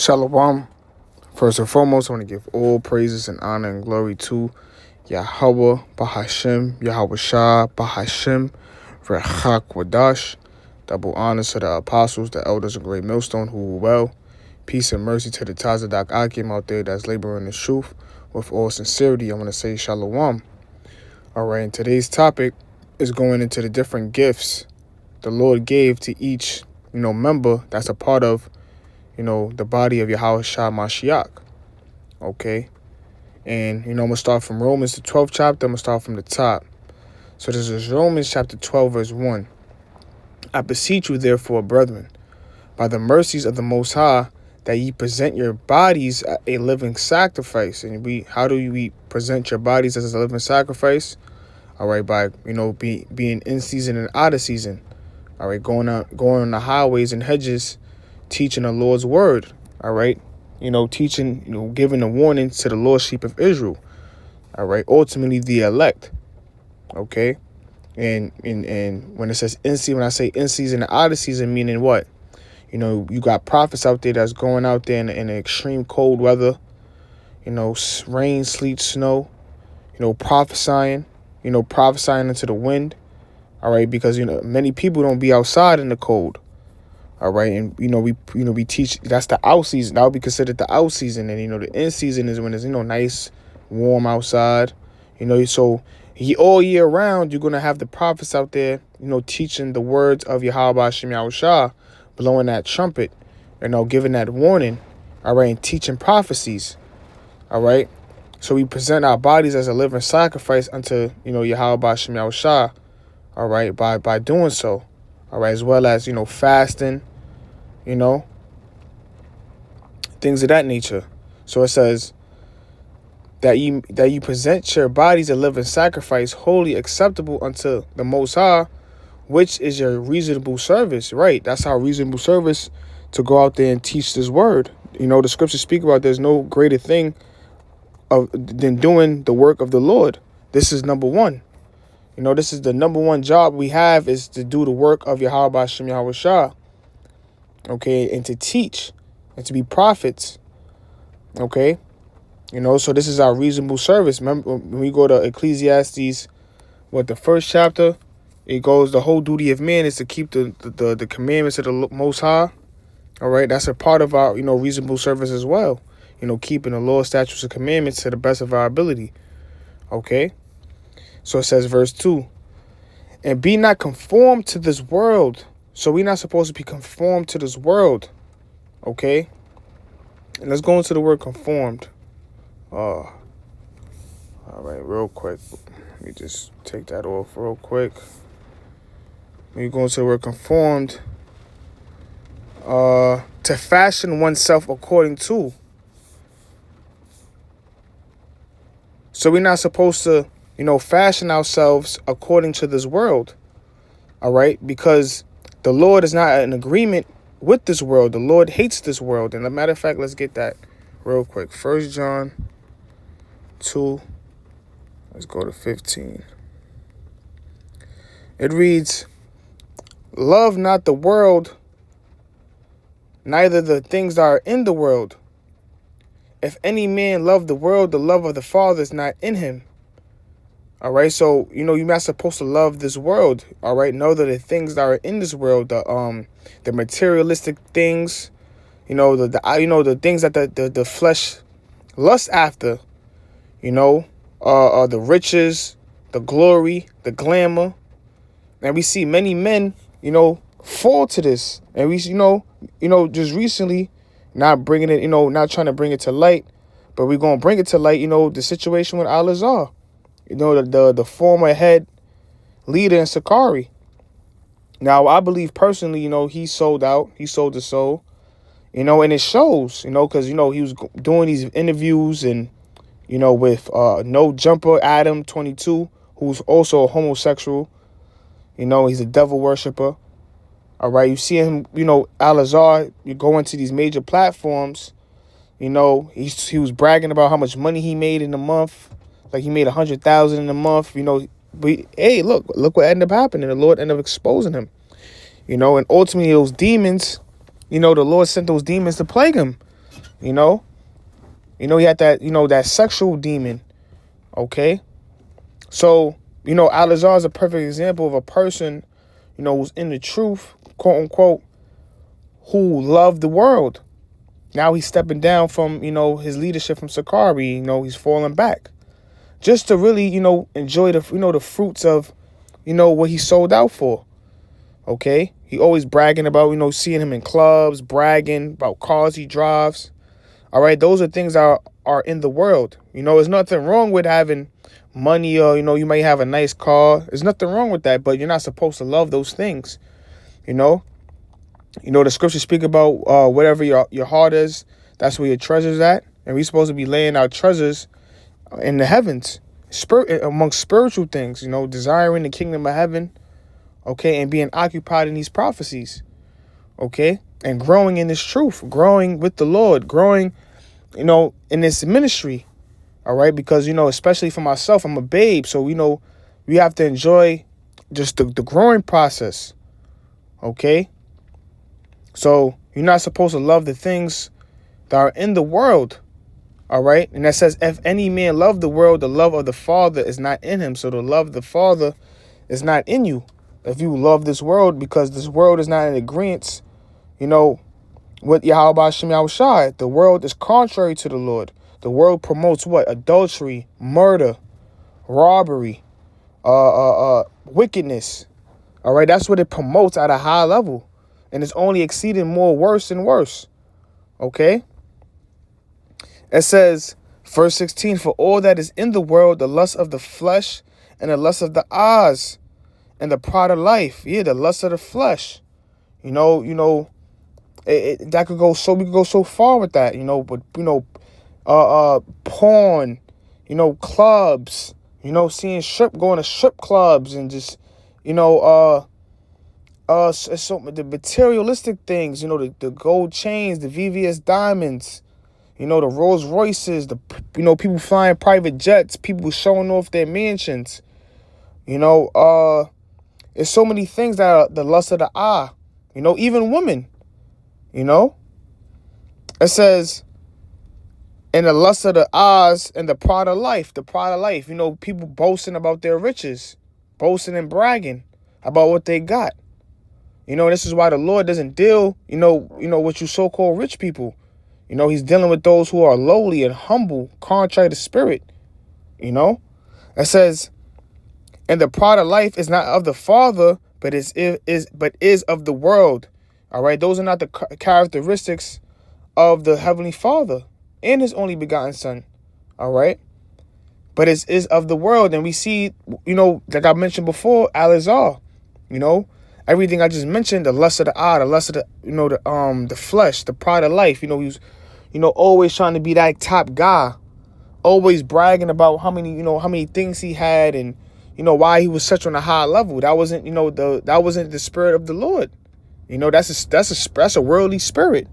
Shalom. First and foremost, I want to give all praises and honor and glory to Yahweh, Bahashem, Yahawashi, Bahashem, Rechak Wadash. Double honors to the apostles, the elders of Great Millstone who were well. Peace and mercy to the Tazadak Akim out there that's laboring the truth. With all sincerity, I want to say Shalom. All right, and today's topic is going into the different gifts the Lord gave to each, member that's a part of, the body of Yahawashi Mashiach. Okay? And, I'm going to start from Romans, the 12th chapter. I'm going to start from the top. So this is Romans chapter 12, verse 1. I beseech you, therefore, brethren, by the mercies of the Most High, that ye present your bodies a living sacrifice. And how do we present your bodies as a living sacrifice? All right, by, being in season and out of season. All right, going on the highways and hedges, teaching the Lord's word. All right, teaching, giving a warning to the lost sheep of Israel. All right, ultimately the elect. Okay, and when it says in season, when I say in season and out of season, meaning what? You got prophets out there that's going out there in extreme cold weather. Rain, sleet, snow. Prophesying. Prophesying into the wind. All right, because many people don't be outside in the cold. All right, and we teach that's the out season. That would be considered the out season, and the in season is when it's nice, warm outside. So all year round you're gonna have the prophets out there, teaching the words of Yahawashi Yahawashi, blowing that trumpet, giving that warning. All right, and teaching prophecies. All right, so we present our bodies as a living sacrifice unto Yahawashi Yahawashi. All right, by doing so. All right, as well as, fasting, things of that nature. So it says that you present your bodies a living sacrifice, wholly acceptable unto the Most High, which is your reasonable service. Right, that's our reasonable service, to go out there and teach this word. The scriptures speak about there's no greater thing than doing the work of the Lord. This is number one. This is the number one job we have, is to do the work of Yahawashi Yahawashi. Okay, and to teach and to be prophets. Okay, so this is our reasonable service. Remember, when we go to Ecclesiastes, the first chapter, it goes, the whole duty of man is to keep the commandments of the Most High. All right, that's a part of our, reasonable service as well. Keeping the law, statutes, and commandments to the best of our ability. Okay. So it says, verse 2, and be not conformed to this world. So we're not supposed to be conformed to this world. Okay? And let's go into the word conformed. All right, real quick. Let me just take that off real quick. When you go into the word conformed, to fashion oneself according to. So we're not supposed to fashion ourselves according to this world. All right? Because the Lord is not in agreement with this world. The Lord hates this world. And as a matter of fact, let's get that real quick. 1 John 2. Let's go to 15. It reads, love not the world, neither the things that are in the world. If any man love the world, the love of the Father is not in him. All right, so you're not supposed to love this world. All right, know that the things that are in this world, the materialistic things, the things that the flesh lusts after, the riches, the glory, the glamour, and we see many men, fall to this, and we, just recently, not bringing it, not trying to bring it to light, but we're gonna bring it to light, the situation with Al-Azhar. The former head leader in Sakari. Now, I believe personally, he sold out. He sold his soul. And it shows, because, he was doing these interviews and, with No Jumper Adam 22, who's also a homosexual. He's a devil worshiper. All right. You see him, Al-Azhar, you go into these major platforms. He was bragging about how much money he made in a month. Like he made $100,000 in a month, But hey, look what ended up happening. The Lord ended up exposing him, and ultimately those demons, the Lord sent those demons to plague him. You know, he had that, that sexual demon. Okay, so Alazar is a perfect example of a person, who's in the truth, quote unquote, who loved the world. Now he's stepping down from, his leadership from Sakari. He's falling back just to really, enjoy the, the fruits of, what he sold out for. Okay. He always bragging about, seeing him in clubs, bragging about cars he drives. All right. Those are things that are in the world. There's nothing wrong with having money or, you may have a nice car. There's nothing wrong with that, but you're not supposed to love those things. The scriptures speak about whatever your heart is, that's where your treasure's at. And we're supposed to be laying our treasures in the heavens, amongst spiritual things, desiring the kingdom of heaven, okay, and being occupied in these prophecies, okay, and growing in this truth, growing with the Lord, growing, in this ministry, all right, because, especially for myself, I'm a babe, so, we have to enjoy just the growing process, okay. So you're not supposed to love the things that are in the world. All right. And that says, if any man love the world, the love of the Father is not in him. So the love of the Father is not in you. If you love this world, because this world is not in agreement, with Yahawashi, the world is contrary to the Lord. The world promotes what? Adultery, murder, robbery, wickedness. All right. That's what it promotes at a high level. And it's only exceeding more worse and worse. Okay? It says, verse 16, for all that is in the world, the lust of the flesh and the lust of the eyes and the pride of life. Yeah, the lust of the flesh. That could go so, we could go so far with that, but, porn, clubs, seeing going to strip clubs and just, so the materialistic things, the gold chains, the VVS diamonds, the Rolls Royces, the people flying private jets, people showing off their mansions. There's so many things that are the lust of the eye. Even women. It says, and the lust of the eyes and the pride of life. The pride of life. People boasting about their riches, boasting and bragging about what they got. This is why the Lord doesn't deal, with you so-called rich people. He's dealing with those who are lowly and humble, contrary to spirit. It says, and the pride of life is not of the Father, but is of the world. All right, those are not the characteristics of the Heavenly Father and His only begotten Son. All right, but it is of the world, and we see, like I mentioned before, Alazar. Everything I just mentioned, the lust of the eye, the lust of the, the flesh, the pride of life. He was, always trying to be that top guy, always bragging about how many things he had, and why he was such on a high level. That wasn't, that wasn't the spirit of the Lord. That's a worldly spirit.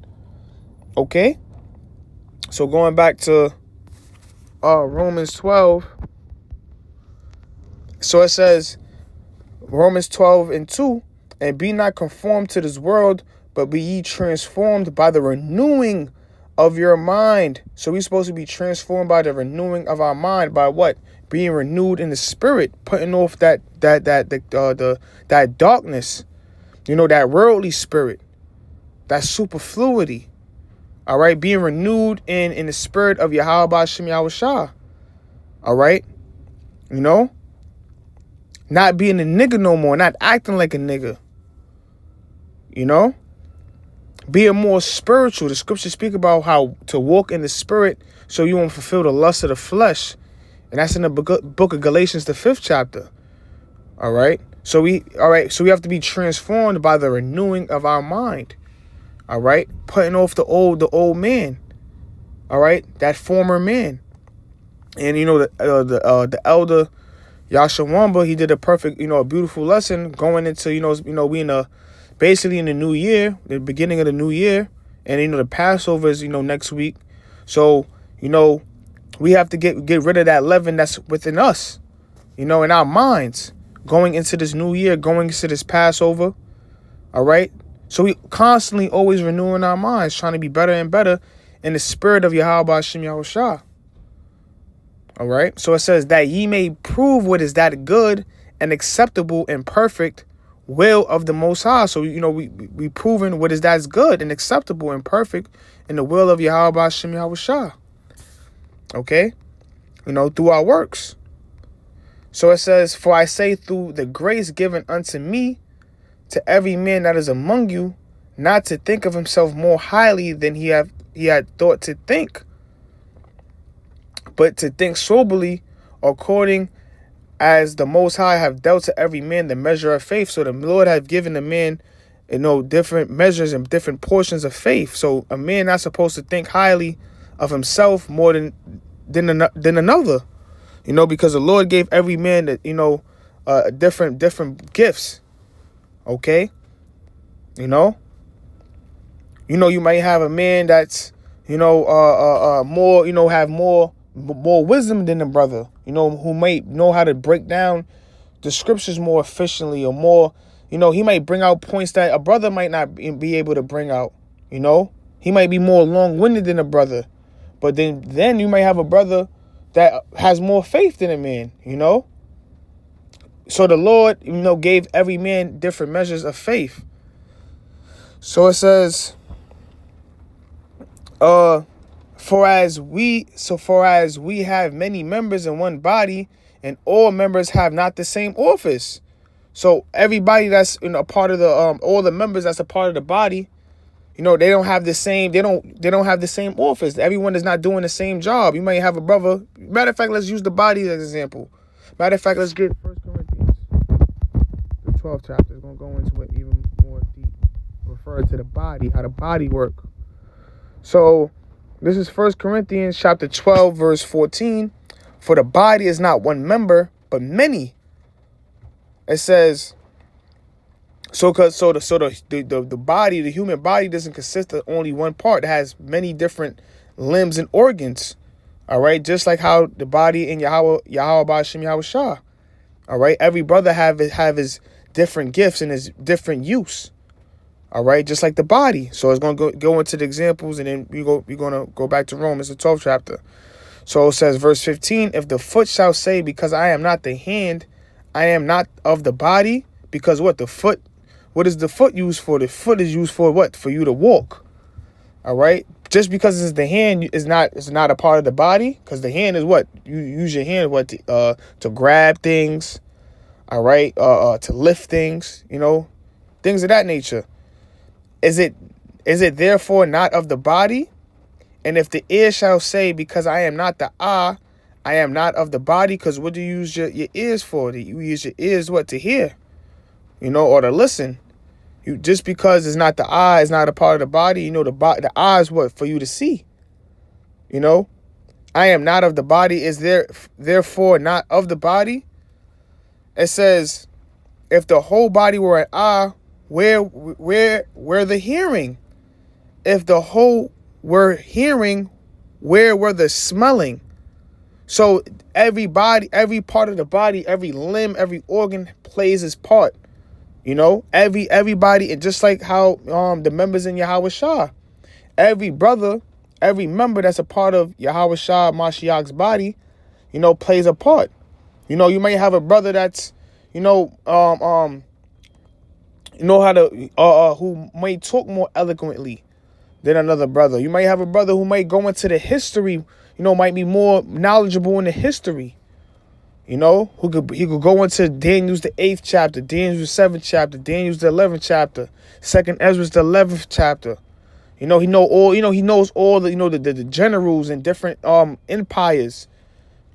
Okay. So going back to Romans 12. So it says, Romans 12:2. And be not conformed to this world, but be ye transformed by the renewing of your mind. So we're supposed to be transformed by the renewing of our mind. By what? Being renewed in the spirit, putting off that darkness, that worldly spirit, that superfluity. All right, being renewed in the spirit of Yahawashi. All right, not being a nigga no more, not acting like a nigga. Being more spiritual. The scriptures speak about how to walk in the spirit so you won't fulfill the lust of the flesh. And that's in the book of Galatians, the 5th chapter. All right. So we have to be transformed by the renewing of our mind. All right. Putting off the old man. All right. That former man. And, the elder Yashawamba, he did a perfect, a beautiful lesson going into, we basically in the new year, the beginning of the new year, and the Passover is next week. So we have to get rid of that leaven that's within us, in our minds, going into this new year, going into this Passover. All right. So we constantly always renewing our minds, trying to be better and better in the spirit of Yahawashi Yahawashi. All right. So it says that ye may prove what is that good and acceptable and perfect will of the Most High. So, we proving what is that's good and acceptable and perfect in the will of Yahawashi Yahawashi. Okay. Through our works. So it says, for I say through the grace given unto me, to every man that is among you, not to think of himself more highly than he had thought to think, but to think soberly, according as the Most High have dealt to every man the measure of faith. So the Lord have given the man, different measures and different portions of faith. So a man not supposed to think highly of himself more than another, because the Lord gave every man that, different gifts. Okay. You might have a man that's, more, have more wisdom than a brother, who might know how to break down the scriptures more efficiently, or more, he might bring out points that a brother might not be able to bring out. He might be more long-winded than a brother, but then you might have a brother that has more faith than a man, So the Lord, gave every man different measures of faith. So it says, for as we have many members in one body, and all members have not the same office. So everybody that's a part of the all the members that's a part of the body, they don't have the same. They don't have the same office. Everyone is not doing the same job. You might have a brother. Matter of fact, let's use the body as an example. Matter of fact, let's get 1 Corinthians, the 12th chapter. Is going to go into it even more deep, referring to the body, how the body work. So this is 1 Corinthians chapter 12, verse 14. For the body is not one member, but many. It says, the body, the human body, doesn't consist of only one part. It has many different limbs and organs. All right, just like how the body in Yahawashi. All right, every brother have his different gifts and his different use. All right, just like the body. So it's going to go into the examples, and then we're going to go back to Romans, the 12th chapter. So it says, verse 15, if the foot shall say, because I am not the hand, I am not of the body, because what is the foot used for? The foot is used for what? For you to walk. All right. Just because it's the hand is not a part of the body, because the hand is what? You use your hand to grab things. All right. To lift things, things of that nature. Is it therefore not of the body? And if the ear shall say, because I am not the eye, I am not of the body, because what do you use your ears for? You use your ears to hear, or to listen. Just because it's not the eye, it's not a part of the body, the eye is what? For you to see. I am not of the body, is therefore not of the body. It says, if the whole body were an eye, where the hearing? If the whole were hearing, where were the smelling? So every part of the body, every limb, every organ plays its part. Everybody, and just like how the members in Yahawashi, every brother, every member that's a part of Yahawashi Mashiach's body, plays a part. You might have a brother that's, how to who might talk more eloquently than another brother. You might have a brother who might go into the history, might be more knowledgeable in the history. He could go into Daniel's the 8th chapter, Daniel's the 7th chapter, Daniel's the 11th chapter, 2nd Ezra's the 11th chapter. He knows all the the generals and different empires.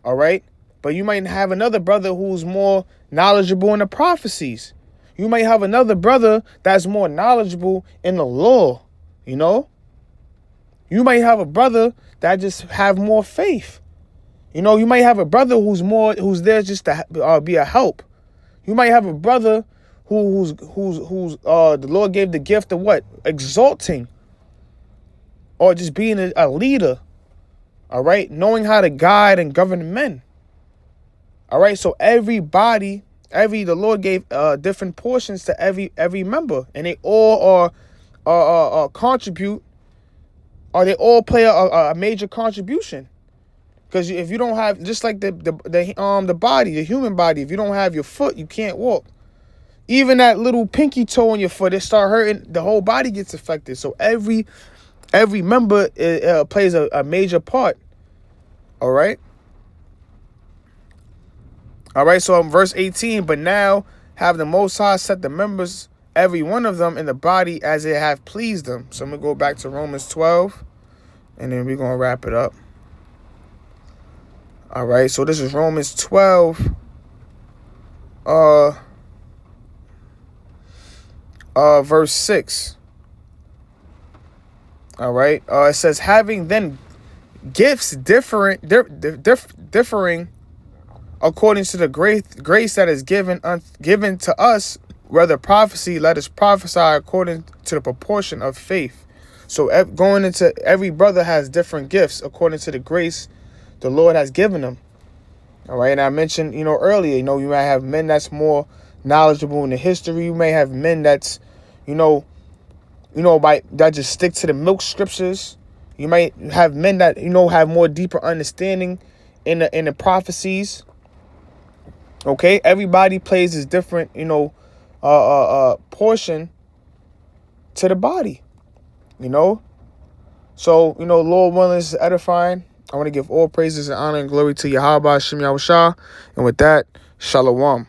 All right, but you might have another brother who's more knowledgeable in the prophecies. You might have another brother that's more knowledgeable in the law. You might have a brother that just have more faith. You might have a brother who's there just to be a help. You might have a brother who's the Lord gave the gift of what? Exalting. Or just being a leader. All right? Knowing how to guide and govern men. All right? So everybody, the Lord gave different portions to every member. And they all are contribute or they all play a major contribution. Because if you don't have, just like the body, the human body, if you don't have your foot, you can't walk. Even that little pinky toe on your foot, it start hurting, the whole body gets affected. So every member plays a major part. All right. All right. So in verse 18, but now have the Most High set the members, every one of them in the body as it have pleased them. So I'm going to go back to Romans 12, and then we're going to wrap it up. All right. So this is Romans 12. Verse 6. All right. It says, having then gifts differing according to the grace that is given to us, whether prophecy, let us prophesy according to the proportion of faith. So going into, every brother has different gifts according to the grace the Lord has given them. All right. And I mentioned, earlier, you might have men that's more knowledgeable in the history. You may have men that's, that just stick to the milk scriptures. You might have men that, have more deeper understanding in the prophecies. Okay, everybody plays this different, portion to the body, So, Lord willing, this is edifying. I want to give all praises and honor and glory to Yahawashi, Yahawashi. And with that, Shalom.